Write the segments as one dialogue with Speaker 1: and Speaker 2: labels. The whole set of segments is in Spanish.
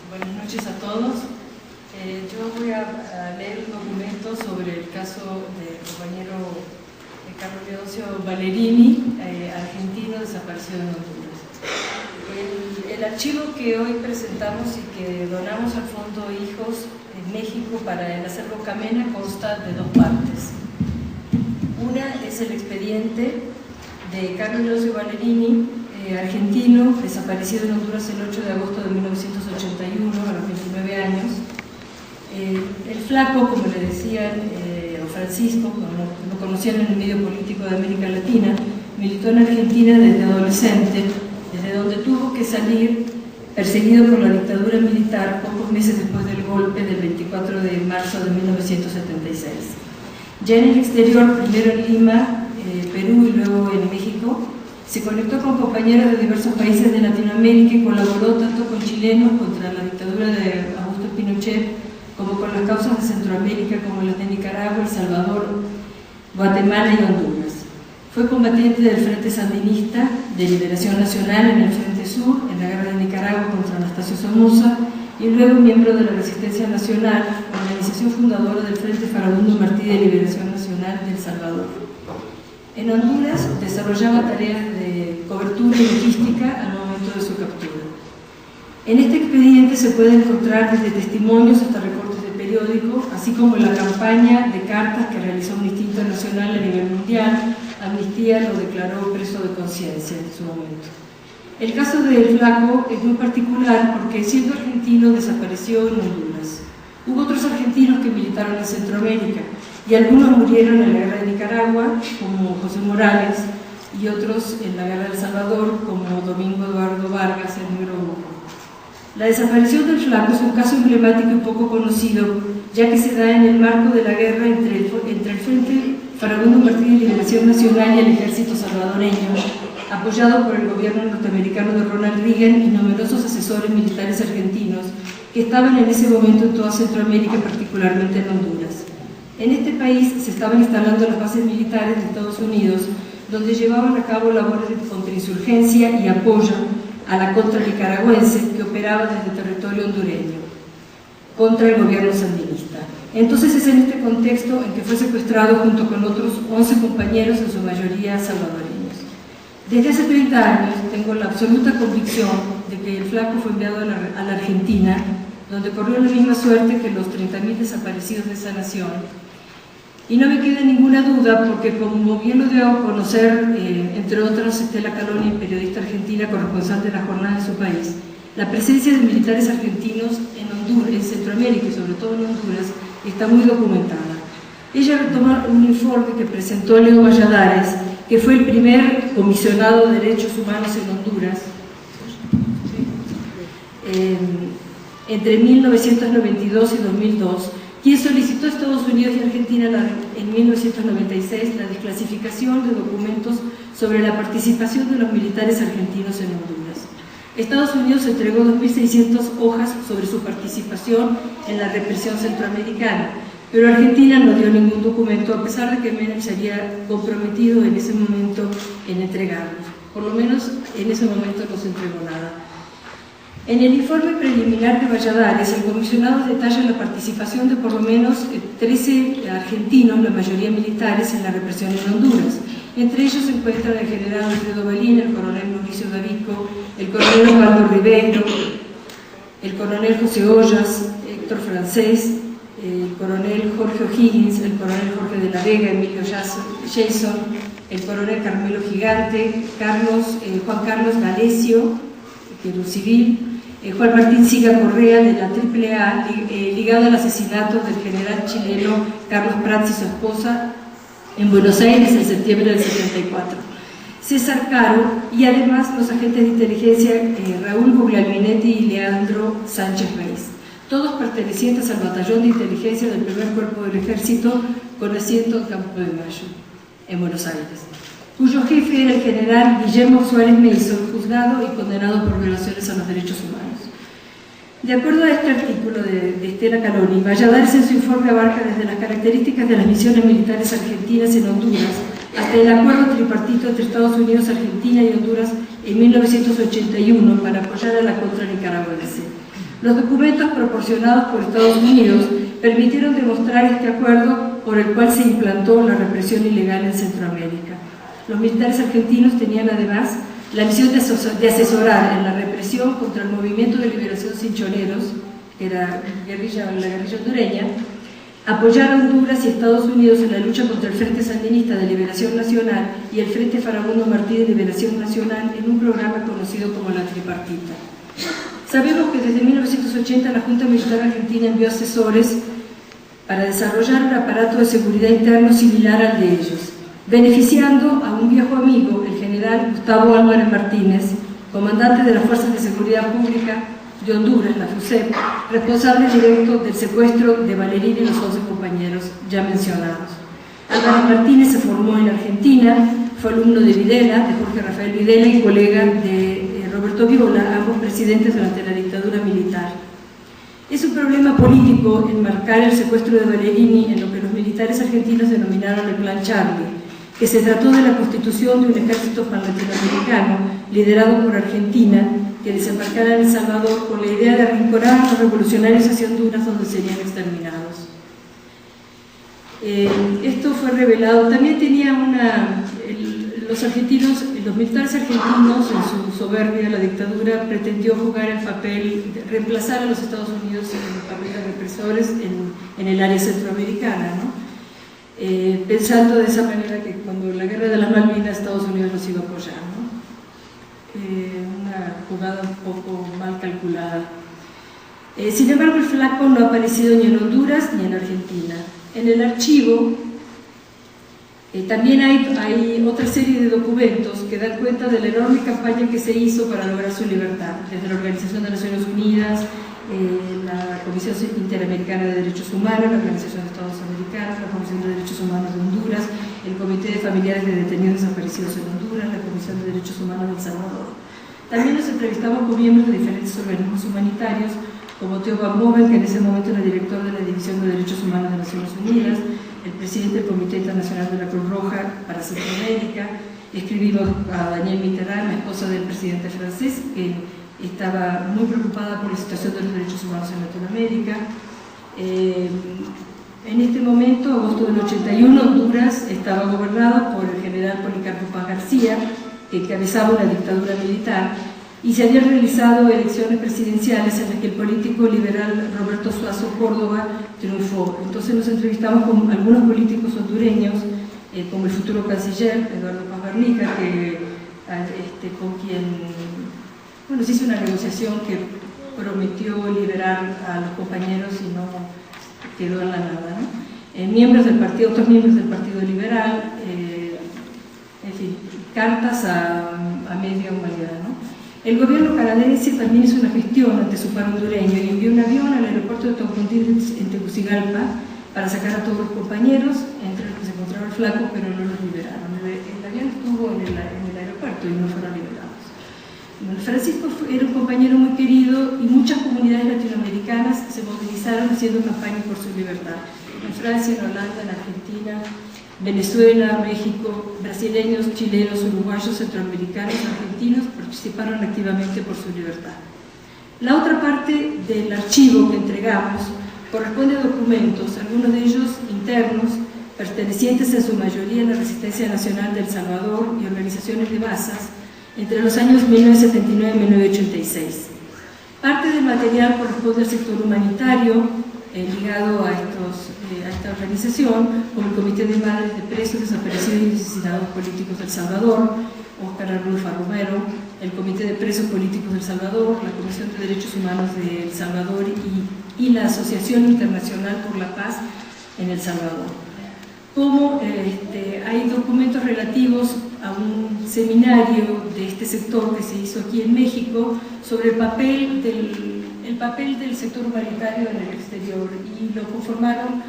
Speaker 1: Buenas noches a todos. Yo voy a leer un documento sobre el caso del compañero Carlos Leoncio Ballerini, argentino desaparecido en Honduras. El archivo que hoy presentamos y que donamos al Fondo Hijos en México para el acervo Camena consta de dos partes. Una es el expediente de Carlos Leoncio Ballerini, argentino, desaparecido en Honduras el 8 de agosto de 1981, a los 29 años. El flaco, como le decían, o Francisco, como lo conocían en el medio político de América Latina, militó en Argentina desde adolescente, desde donde tuvo que salir perseguido por la dictadura militar pocos meses después del golpe del 24 de marzo de 1976. Ya en el exterior, primero en Lima, Perú y luego en México, se conectó con compañeros de diversos países de Latinoamérica y colaboró tanto con chilenos contra la dictadura de Augusto Pinochet como con las causas de Centroamérica como las de Nicaragua, El Salvador, Guatemala y Honduras. Fue combatiente del Frente Sandinista de Liberación Nacional en el Frente Sur, en la guerra de Nicaragua contra Anastasio Somoza, y luego miembro de la Resistencia Nacional, organización fundadora del Frente Farabundo Martí de Liberación Nacional de El Salvador. En Honduras desarrollaba tareas de cobertura y logística al momento de su captura. En este expediente se puede encontrar desde testimonios hasta recortes de periódico, así como la campaña de cartas que realizó Amnistía Internacional a nivel mundial. Amnistía lo declaró preso de conciencia en su momento. El caso del flaco es muy particular porque, siendo argentino, desapareció en Honduras. Hubo otros argentinos que militaron en Centroamérica y algunos murieron en la guerra de Nicaragua, como José Morales, y otros en la guerra de El Salvador, como Domingo Eduardo Vargas, el número 1. La desaparición del flaco es un caso emblemático y poco conocido, ya que se da en el marco de la guerra entre el Frente Farabundo Martí de Liberación Nacional y el ejército salvadoreño, apoyado por el gobierno norteamericano de Ronald Reagan y numerosos asesores militares argentinos que estaban en ese momento en toda Centroamérica, particularmente en Honduras. En este país se estaban instalando las bases militares de Estados Unidos, donde llevaban a cabo labores de contrainsurgencia y apoyo a la contra nicaragüense que operaba desde territorio hondureño contra el gobierno sandinista. Entonces es en este contexto en que fue secuestrado junto con otros 11 compañeros, en su mayoría salvadoreños. Desde hace 30 años tengo la absoluta convicción de que el flaco fue enviado a la Argentina, donde corrió la misma suerte que los 30.000 desaparecidos de esa nación. Y no me queda ninguna duda porque, como bien lo dio a conocer, entre otros, Estela Caloni, periodista argentina, corresponsal de la jornada en su país, la presencia de militares argentinos en Honduras, en Centroamérica y sobre todo en Honduras, está muy documentada. Ella retoma un informe que presentó Leo Valladares, que fue el primer comisionado de derechos humanos en Honduras, entre 1992 y 2002, quien solicitó a Estados Unidos y Argentina en 1996 la desclasificación de documentos sobre la participación de los militares argentinos en Honduras. Estados Unidos entregó 2.600 hojas sobre su participación en la represión centroamericana, pero Argentina no dio ningún documento, a pesar de que Menem se había comprometido en ese momento en entregarlos. Por lo menos en ese momento no se entregó nada. En el informe preliminar de Valladares, el comisionado detalla la participación de por lo menos 13 argentinos, la mayoría militares, en la represión en Honduras. Entre ellos se encuentran el general Alfredo Balín, el coronel Mauricio Davico, el coronel Osvaldo Ribeiro, el coronel José Ollas, Héctor Francés, el coronel Jorge O'Higgins, el coronel Jorge de la Vega, Emilio Jason, el coronel Carmelo Gigante, Juan Carlos D'Alessio, que era un civil, Juan Martín Siga Correa, de la AAA, ligado al asesinato del general chileno Carlos Prats y su esposa en Buenos Aires en septiembre del 74. César Caro y además los agentes de inteligencia Raúl Guglielminetti y Leandro Sánchez Reis, todos pertenecientes al batallón de inteligencia del primer cuerpo del ejército con asiento en Campo de Mayo, en Buenos Aires, cuyo jefe era el general Guillermo Suárez Mason, juzgado y condenado por violaciones a los derechos humanos. De acuerdo a este artículo de Estela Caloni, Valladares en su informe abarca desde las características de las misiones militares argentinas en Honduras hasta el acuerdo tripartito entre Estados Unidos, Argentina y Honduras en 1981 para apoyar a la contra nicaragüense. Los documentos proporcionados por Estados Unidos permitieron demostrar este acuerdo por el cual se implantó la represión ilegal en Centroamérica. Los militares argentinos tenían además la misión de asesorar en la represión contra el Movimiento de Liberación Cinchoneros, que era la guerrilla hondureña, apoyar a Honduras y Estados Unidos en la lucha contra el Frente Sandinista de Liberación Nacional y el Frente Farabundo Martí de Liberación Nacional en un programa conocido como la Tripartita. Sabemos que desde 1980 la Junta Militar Argentina envió asesores para desarrollar un aparato de seguridad interno similar al de ellos, beneficiando a un viejo amigo, el general Gustavo Álvarez Martínez, comandante de las Fuerzas de Seguridad Pública de Honduras, la FUSEP, responsable directo del secuestro de Valerini y los 11 compañeros ya mencionados. Álvarez Martínez se formó en Argentina, fue alumno de Videla, de Jorge Rafael Videla, y colega de Roberto Viola, ambos presidentes durante la dictadura militar. Es un problema político enmarcar el secuestro de Valerini en lo que los militares argentinos denominaron el Plan Charlie, que se trató de la constitución de un ejército panlatinoamericano liderado por Argentina, que desembarcara en El Salvador con la idea de arrinconar a los revolucionarios hacia Honduras, donde serían exterminados. Esto fue revelado. También tenía los militares argentinos, en su soberbia, la dictadura pretendió jugar el papel, reemplazar a los Estados Unidos en el papel de represores en el área centroamericana, ¿no? Pensando de esa manera que cuando la guerra de las Malvinas Estados Unidos los iba a apoyar, ¿no? Una jugada un poco mal calculada. Sin embargo, el flaco no ha aparecido ni en Honduras ni en Argentina. En el archivo también hay otra serie de documentos que dan cuenta de la enorme campaña que se hizo para lograr su libertad, desde la Organización de Naciones Unidas, la Comisión Interamericana de Derechos Humanos, la Organización de Estados Americanos, la Comisión de Derechos Humanos de Honduras, el Comité de Familiares de Detenidos Desaparecidos en Honduras, la Comisión de Derechos Humanos de El Salvador. También nos entrevistamos con miembros de diferentes organismos humanitarios, como Theo Van Boven, que en ese momento era director de la División de Derechos Humanos de Naciones Unidas, el presidente del Comité Internacional de la Cruz Roja para Centroamérica. Escribimos a Danielle Mitterrand, la esposa del presidente francés, que estaba muy preocupada por la situación de los derechos humanos en Latinoamérica. En este momento, agosto del 81, Honduras estaba gobernado por el general Policarpo Paz García, que encabezaba una dictadura militar, y se habían realizado elecciones presidenciales en las que el político liberal Roberto Suazo Córdoba triunfó. Entonces nos entrevistamos con algunos políticos hondureños, como el futuro canciller Eduardo Paz Garnica, con quien se hizo una negociación que prometió liberar a los compañeros y no quedó en la nada, ¿no? Otros miembros del Partido Liberal, en fin, cartas a media humanidad, ¿no? El gobierno canadiense también hizo una gestión ante su par hondureño y envió un avión al aeropuerto de Toncontín en Tegucigalpa para sacar a todos los compañeros, entre los que se encontraba el flaco, pero no los liberaron. El avión estuvo en el aeropuerto y no fueron liberados. Francisco era un compañero muy querido y muchas comunidades latinoamericanas se movilizaron haciendo campaña por su libertad. En Francia, en Holanda, en Argentina, Venezuela, México, brasileños, chilenos, uruguayos, centroamericanos, argentinos participaron activamente por su libertad. La otra parte del archivo que entregamos corresponde a documentos, algunos de ellos internos, pertenecientes en su mayoría a la Resistencia Nacional de El Salvador y organizaciones de masas, entre los años 1979 y 1986. Parte del material corresponde al sector humanitario, ligado a esta organización, como el Comité de Madres de Presos Desaparecidos y Asesinados Políticos del Salvador, Óscar Arnulfo Romero, el Comité de Presos Políticos del Salvador, la Comisión de Derechos Humanos de El Salvador y la Asociación Internacional por la Paz en El Salvador. Como hay documentos relativos a un seminario de este sector que se hizo aquí en México sobre el papel del sector humanitario en el exterior, y lo conformaron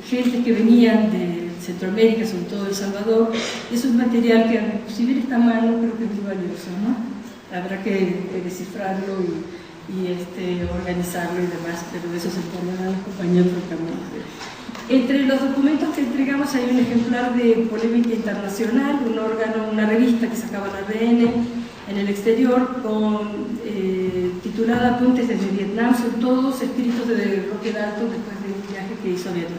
Speaker 1: gente que venían de Centroamérica, sobre todo El Salvador. Es un material que, si bien está a mano, creo que es muy valioso, ¿no? Habrá que descifrarlo y organizarlo y demás, pero de eso se encargarán los compañeros francamente. Entre los documentos que entregamos hay un ejemplar de Polémica Internacional, un órgano, una revista que sacaba la ADN en el exterior, titulado titulada Puentes desde Vietnam, son todos escritos de Roque Dalton después de un viaje que hizo a Vietnam.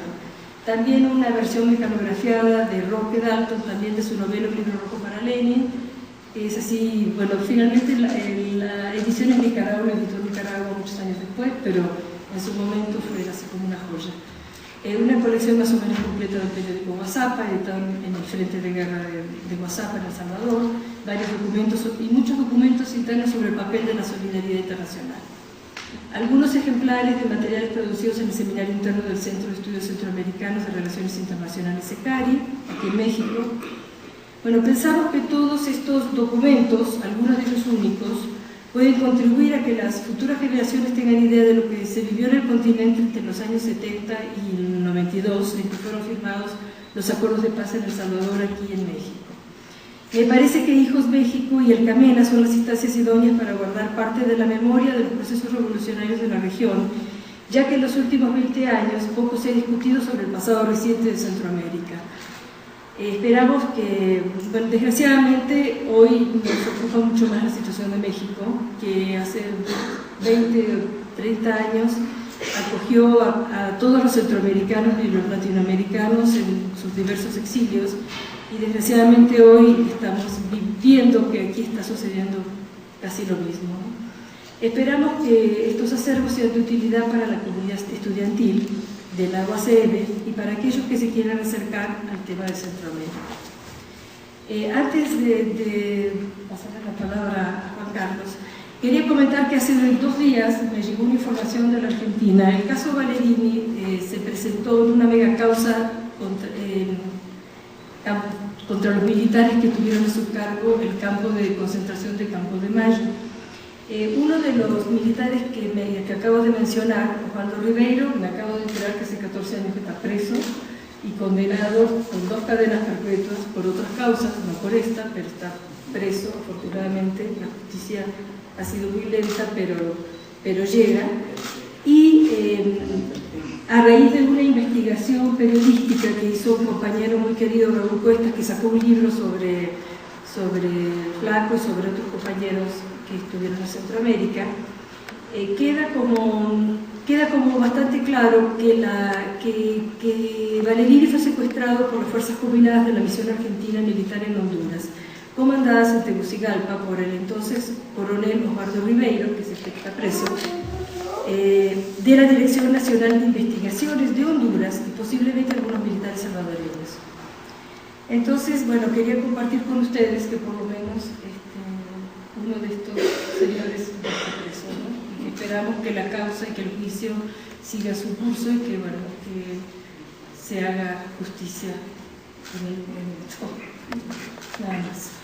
Speaker 1: También una versión mecanografiada de Roque Dalton, también de su novela Un libro rojo para Lenin. Es así, bueno, finalmente la edición en Nicaragua, la editó en Nicaragua muchos años después, pero en su momento fue así como una joya. Una colección más o menos completa del periódico Guazapa, editado en el Frente de Guerra de Guazapa en El Salvador, varios documentos y muchos documentos internos sobre el papel de la solidaridad internacional. Algunos ejemplares de materiales producidos en el Seminario Interno del Centro de Estudios Centroamericanos de Relaciones Internacionales SECARI, aquí en México. Bueno, pensamos que todos estos documentos, algunos de ellos únicos, pueden contribuir a que las futuras generaciones tengan idea de lo que se vivió en el continente entre los años 70 y el 92, en que fueron firmados los acuerdos de paz en El Salvador, aquí en México. Me parece que Hijos México y El Camena son las instancias idóneas para guardar parte de la memoria de los procesos revolucionarios de la región, ya que en los últimos 20 años poco se ha discutido sobre el pasado reciente de Centroamérica. Esperamos que, bueno, desgraciadamente hoy nos ocupa mucho más la situación de México, que hace 20 o 30 años acogió a todos los centroamericanos y los latinoamericanos en sus diversos exilios, y desgraciadamente hoy estamos viendo que aquí está sucediendo casi lo mismo. Esperamos que estos acervos sean de utilidad para la comunidad estudiantil de la UACM y para aquellos que se quieran acercar al tema de Centroamérica. Antes de pasarle la palabra a Juan Carlos, quería comentar que hace 2 días me llegó una información de la Argentina. El caso Valerini se presentó en una mega causa contra los militares que tuvieron a su cargo el campo de concentración de Campo de Mayo. Uno de los militares que acabo de mencionar, Osvaldo Ribeiro, me acabo de enterar que hace 14 años que está preso y condenado con 2 cadenas perpetuas por otras causas, no por esta, pero está preso. Afortunadamente la justicia ha sido muy lenta, pero llega. Y a raíz de una investigación periodística que hizo un compañero muy querido, Raúl Cuestas, que sacó un libro sobre Flaco y sobre otros compañeros que estuvieron en Centroamérica, queda como bastante claro que Valerini fue secuestrado por las fuerzas combinadas de la misión argentina militar en Honduras, comandadas en Tegucigalpa por el entonces coronel Osvaldo Ribeiro, que es el que está preso, de la Dirección Nacional de Investigaciones de Honduras y posiblemente algunos militares salvadoreños. Entonces, bueno, quería compartir con ustedes que por lo menos uno de estos señores está preso, ¿no? Y esperamos que la causa y que el juicio siga su curso y que, bueno, que se haga justicia en el momento. Nada más.